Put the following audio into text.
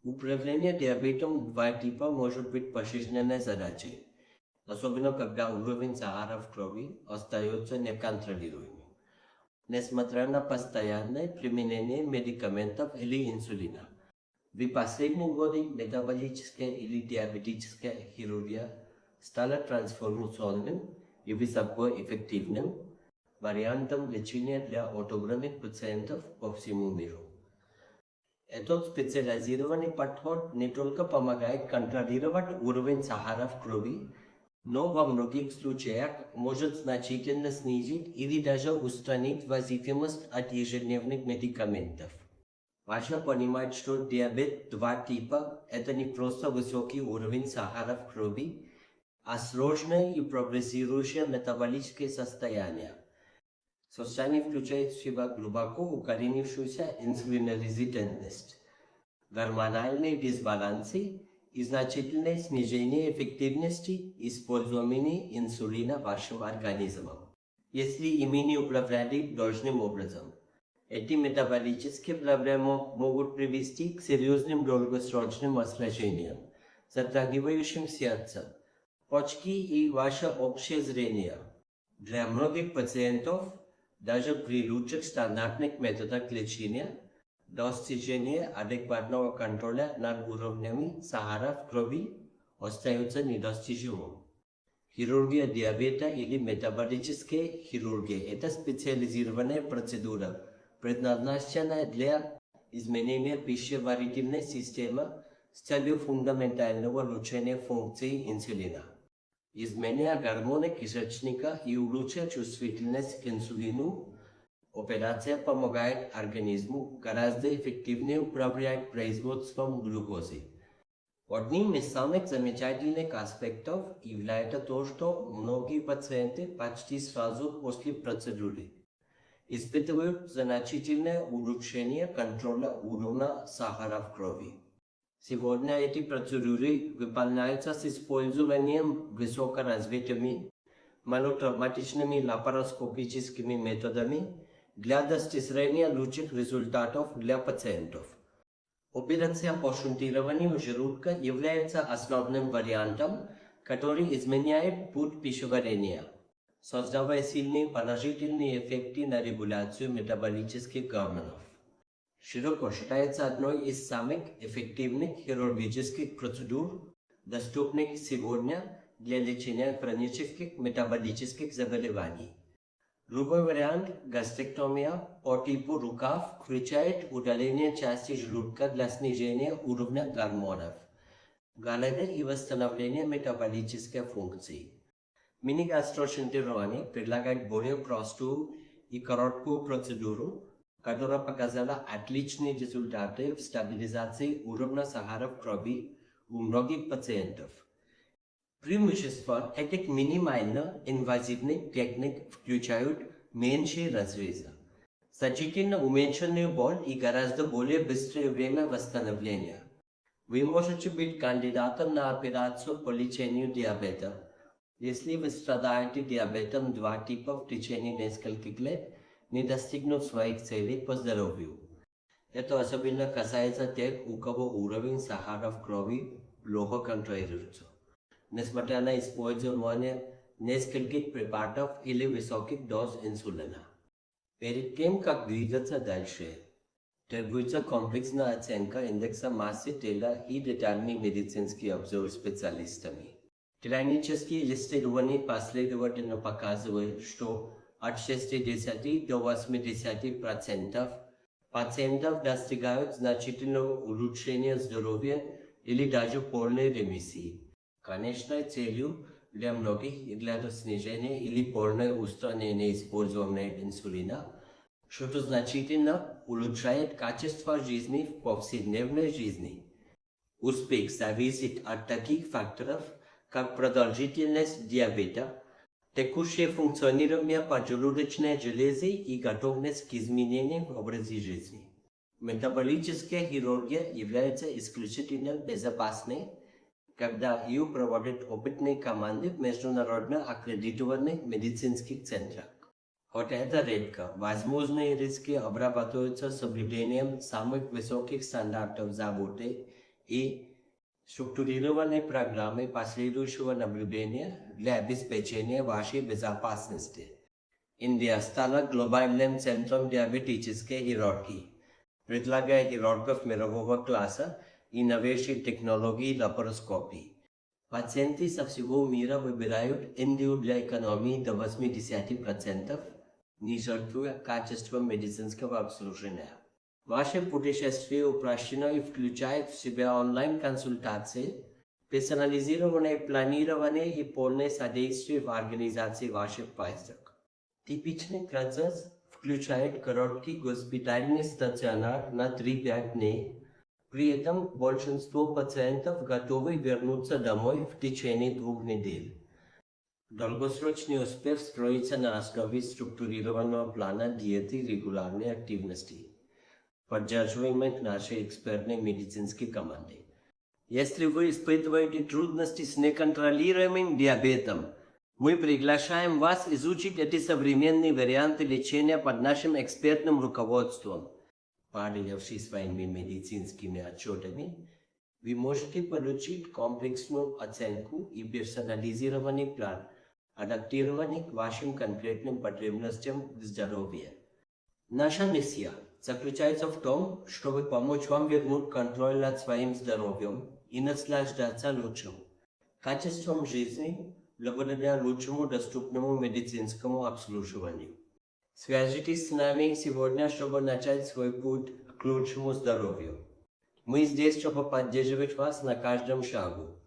Управление диабетом 2 типа может быть пожизненной задачей, особенно когда уровень сахара в крови остается неконтролируемым, несмотря на постоянное применение медикаментов или инсулина. В последние годы метаболическая или диабетическая хирургия стала трансформационным и высокоэффективным вариантом лечения для аутогенных пациентов по всему миру. Этот специализированный подход не только помогает контролировать уровень сахара в крови, но во многих случаях может значительно снизить или даже устранить зависимость от ежедневных медикаментов. Важно понимать, что диабет 2 типа – это не просто высокий уровень сахара в крови, а сложное и прогрессирующее метаболическое состояние. Состояние включает в себя глубоко укоренившуюся инсулинорезистентность, гормональные дисбалансы и значительное снижение эффективности использования инсулина вашим организмом, если ими не управляли должным образом. Эти метаболические проблемы могут привести к серьезным долгосрочным осложнениям, затрагивающим сердце, почки и ваше общее зрение. Для многих пациентов, даже при лучших стандартных методах лечения, достижение адекватного контроля над уровнями сахара в крови остается недостижимым. Хирургия диабета или метаболическая хирургия – это специализированная процедура, предназначенная для изменения пищеварительной системы с целью фундаментального улучшения функции инсулина. Изменяя гормоны кишечника и улучшая чувствительность к инсулину, операция помогает организму гораздо эффективнее управлять производством глюкозы. Одним из самых замечательных аспектов является то, что многие пациенты почти сразу после процедуры испытывают значительное улучшение контроля уровня сахара в крови. Сегодня эти процедуры выполняются с использованием высокоразвитыми малотравматичными лапароскопическими методами для достижения лучших результатов для пациентов. Операция по шунтированию желудка является основным вариантом, который изменяет путь пищеварения, создавая сильные положительные эффекты на регуляцию метаболических гормонов. Широко считается одной из самых эффективных хирургических процедур, доступных сегодня для лечения хронических метаболических заболеваний. Другой вариант – гастректомия по типу рукав включает удаление части желудка для снижения уровня гормонов, галлеты и восстановления метаболической функции. Мини-гастрошунтирование предлагает более простую и короткую процедуру, которая показала отличные результаты в стабилизации уровня сахара в крови у многих пациентов. Преимущества этих минимально инвазивных техник включают меньшие разрезы, значительно уменьшенную боль и гораздо более быстрое время восстановления. Вы можете быть кандидатом на операцию по лечению диабета, если вы страдаете диабетом 2 типа в течение нескольких лет, не достигнув своих целей по здоровью. Это особенно касается тех, у кого уровень сахара в крови плохо контролируется, несмотря на использование нескольких препаратов или высоких доз инсулина. Перед тем, как двигаться дальше, требуется комплексная оценка индекса массы тела и детальный медицинский обзор специалистами. Клинические исследования последовательно показывают, что от 60 до 80% пациентов достигают значительного улучшения здоровья или даже полной ремиссии. Конечной целью для многих является снижение или полное устранение использования инсулина, что значительно улучшает качество жизни в повседневной жизни. Успех зависит от таких факторов, как продолжительность диабета, текущее функционирование поджелудочной железы и готовность к изменениям в образе жизни. Метаболическая хирургия является исключительно безопасной, когда ее проводят опытные команды в международно аккредитованных медицинских центрах. Хотя это редко, возможные риски обрабатываются с соблюдением самых высоких стандартов заботы и структурированные программы последующего наблюдения для обеспечения вашей безопасности. Индия стала глобальным центром диабетической иерархии, предлагая хирургов мирового класса и новейшие технологии лапароскопии. Пациенты со всего мира выбирают Индию для экономии до 80%, не жертвуя качеством медицинского обслуживания. Ваше путешествие упрощено и включает в себя онлайн-консультации, персонализированное планирование и полное содействие в организации ваших поездок. Типичный процесс включает короткий госпитальный стационар на 3-5 дней. При этом большинство пациентов готовы вернуться домой в течение 2 недель. Долгосрочный успех строится на основе структурированного плана диеты и регулярной активности, поддерживаемой нашей экспертной медицинской командой. Если вы испытываете трудности с неконтролируемым диабетом, мы приглашаем вас изучить эти современные варианты лечения под нашим экспертным руководством. Поделившись своими медицинскими отчетами, вы можете получить комплексную оценку и персонализированный план, адаптированный к вашим конкретным потребностям в здоровье. Наша миссия заключается в том, чтобы помочь вам вернуть контроль над своим здоровьем и наслаждаться лучшим качеством жизни благодаря лучшему доступному медицинскому обслуживанию. Свяжитесь с нами сегодня, чтобы начать свой путь к лучшему здоровью. Мы здесь, чтобы поддерживать вас на каждом шагу.